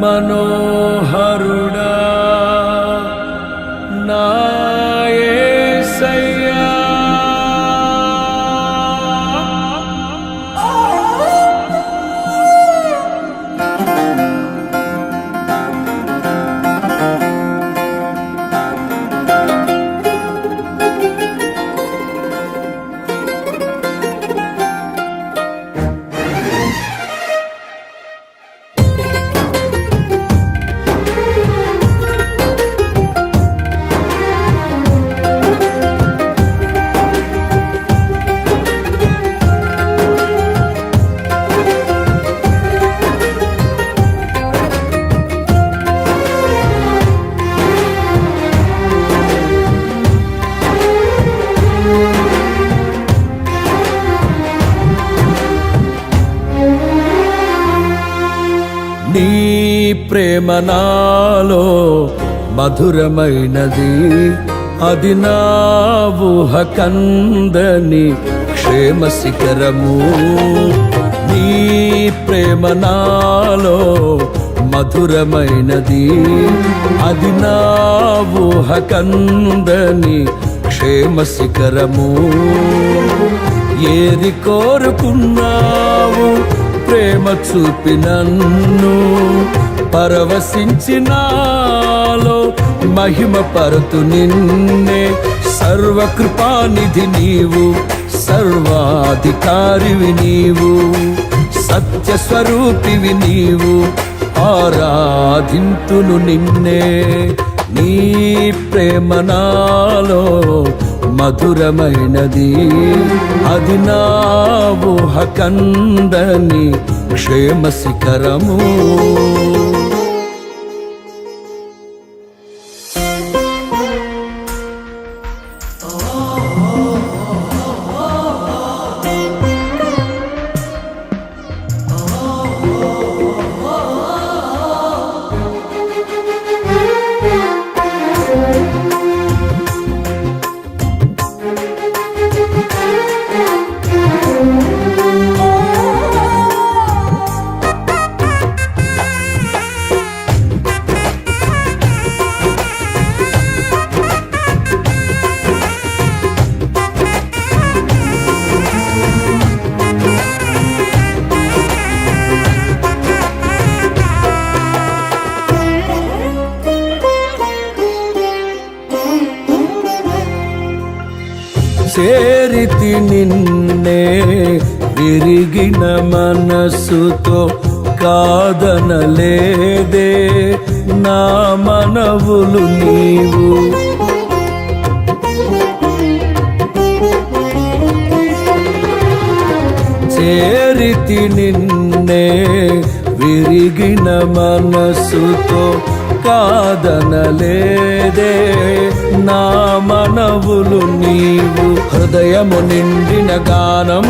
మనోహరుడా నా యేసయ్యా. నీ ప్రేమ నాలో మధురమైనది, అది నా ఊహ కందని క్షేమ శిఖరము. నీ ప్రేమ నాలో మధురమైనది, అది నా ఊహ కందని క్షేమ శిఖరము. ఏది కోరుకున్నావు ప్రేమ చూపి నన్ను పరవశించినాలో మహిమ పరుతు నిన్నే. సర్వకృపానిధి నీవు, సర్వాధికారివి నీవు, సత్యస్వరూపివి నీవు, ఆరాధింతును నిన్నే. నీ ప్రేమ నాలో మధురమైనది, అది నా ఊహ కందని క్షేమ శిఖరము. చేరితి నిన్నే విరిగిన మనసుతో, కాదనలేదే నా మనవులు నీవు. చేరితి నిన్నే విరిగిన మనసుతో, కాదనలేదే నా మనవులు నీవు. హృదయము నిండిన గానం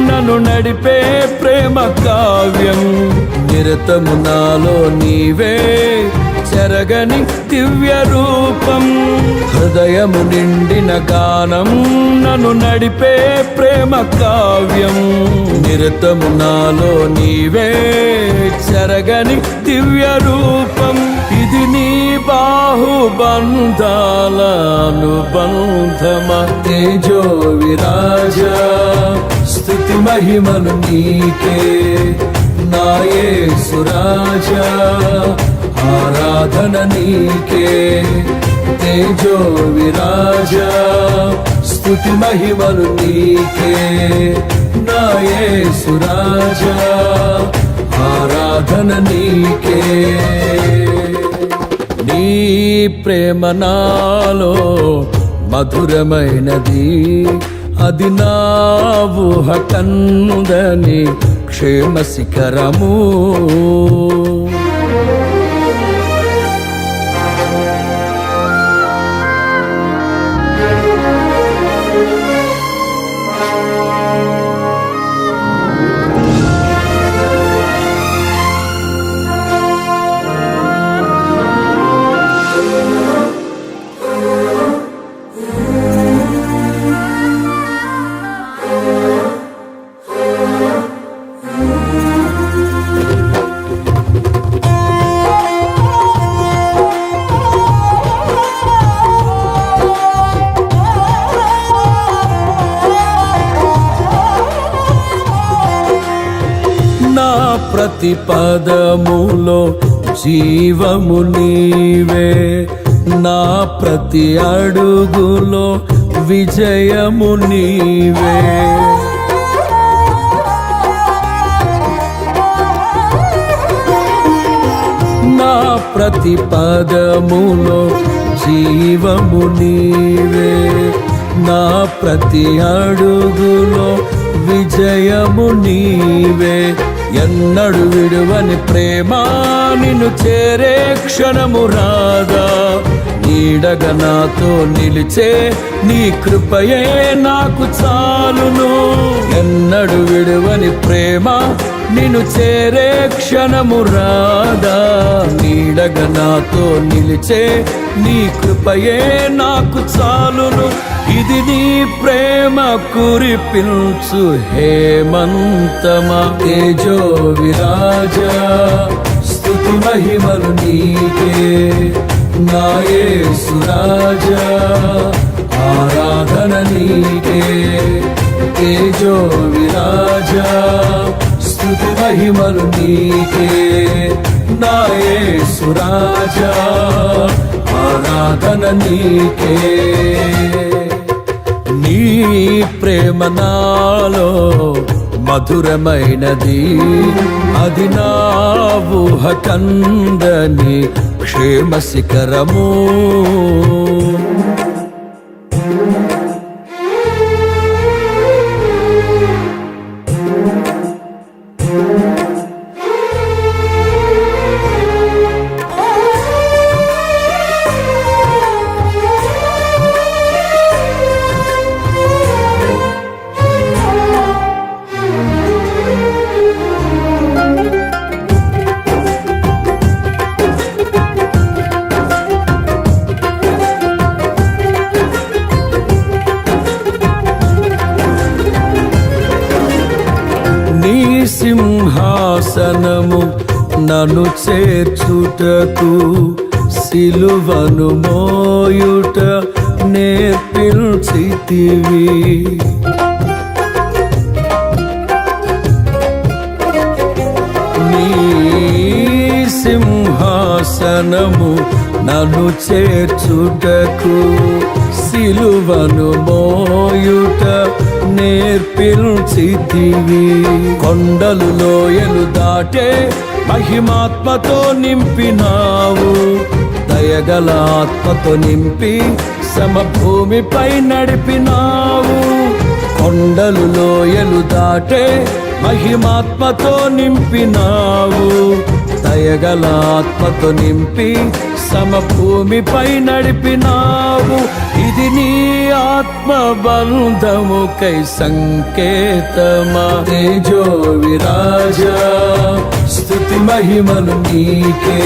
నన్ను నడిపే ప్రేమ కావ్యం, నిరతము నాలో నీవే చెరగని దివ్య రూపం. హృదయము నిండిన గానం నన్ను నడిపే ప్రేమ కావ్యం, నిరతము నాలో నీవే చెరగని దివ్య రూపం. ఇది నీ బాహుబంధాల అనుబంధమా. తేజో విరాజా స్తుతి మహిమలు నీకే, నా యేసు రాజా ఆరాధన నీకే. తేజో విరాజా స్తుతి మహిమలు నీకే, నా యేసు రాజా ఆరాధన నీకే. నీ ప్రేమ నాలో మధురమైనది, అది నా ఊహ కందని క్షేమ శిఖరము. ప్రతి పదములో జీవము నీవే, నా ప్రతి అడుగులో విజయము నీవే. నా ప్రతి పదములో జీవము నీవే, నా ప్రతి అడుగులో విజయము నీవే. ఎన్నడు విడువని ప్రేమ నిన్ను చేరే క్షణము రాదా, నీడగా నాతో నిలిచే నీ కృపయే నాకు చాలును. ఎన్నడు విడువని ప్రేమ నిన్ను చేరే క్షణము రాదా, నీడగా నాతో నిలిచే నీ కృపయే నాకు చాలును. ఇది నీ ప్రేమ కురిపించు హేమంతమా, తేజో విరాజా స్తుతి మహిమలు నీకే. నా యేసు రాజా ఆరాధన నీకే, తేజో విరాజా స్తుతి మహిమలు నీకే. నా యేసు రాజా ఆరాధన నీకే. నీ ప్రేమ నాలో మధురమైనది, అది నా ఊహ కందని క్షేమ శిఖరము. సింహాసనము నన్ను చేర్చుటకు, సిలువను మోయుట నేర్పించితివి. నీ సింహాసనము నన్ను చేర్చుటకు, సిలువను మోయుట నేర్పించితివి. కొండలు లోయలు దాటే మహిమాత్మతో నింపినావు, దయగల ఆత్మతో నింపి సమభూమిపై నడిపినావు. కొండలు లోయలు దాటే మహిమాత్మతో నింపినావు, దయగల ఆత్మతో నింపి సమభూమిపై నడిపినావు. ఇది నీ ఆత్మ బంధముకై సంకేతమా, తేజో విరాజా స్తుతి మహిమలు నీకే.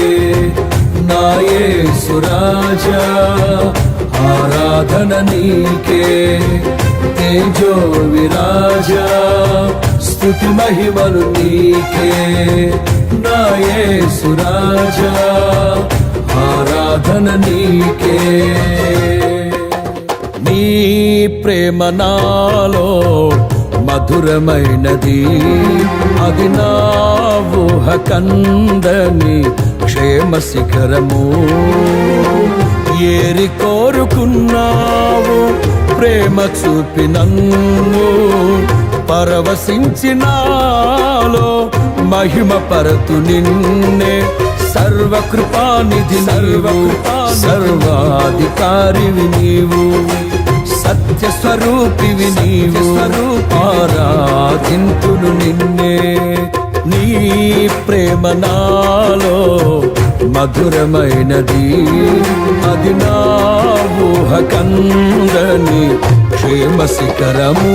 నా యేసు రాజా ఆరాధన నీకే, తేజో విరాజా స్తుతి మహిమలు నీకే. నా యేసు రాజా ఆరాధన నీకే. నీ ప్రేమ నాలో మధురమైనది, అది నా ఊహ కందని క్షేమ శిఖరము. ఏరి కోరుకున్నావు ప్రేమ చూపి నన్ను, పరవశించినాలో మహిమ పరతు నిన్నే. సర్వకృపానిధి నీవు, సర్వాధికారివి నీవు, సత్య స్వరూపివి నీవు, ఆరాధింతును నిన్నే. నీ ప్రేమ నాలో మధురమైనది, అది నా ఊహ కందని క్షేమ శిఖరము.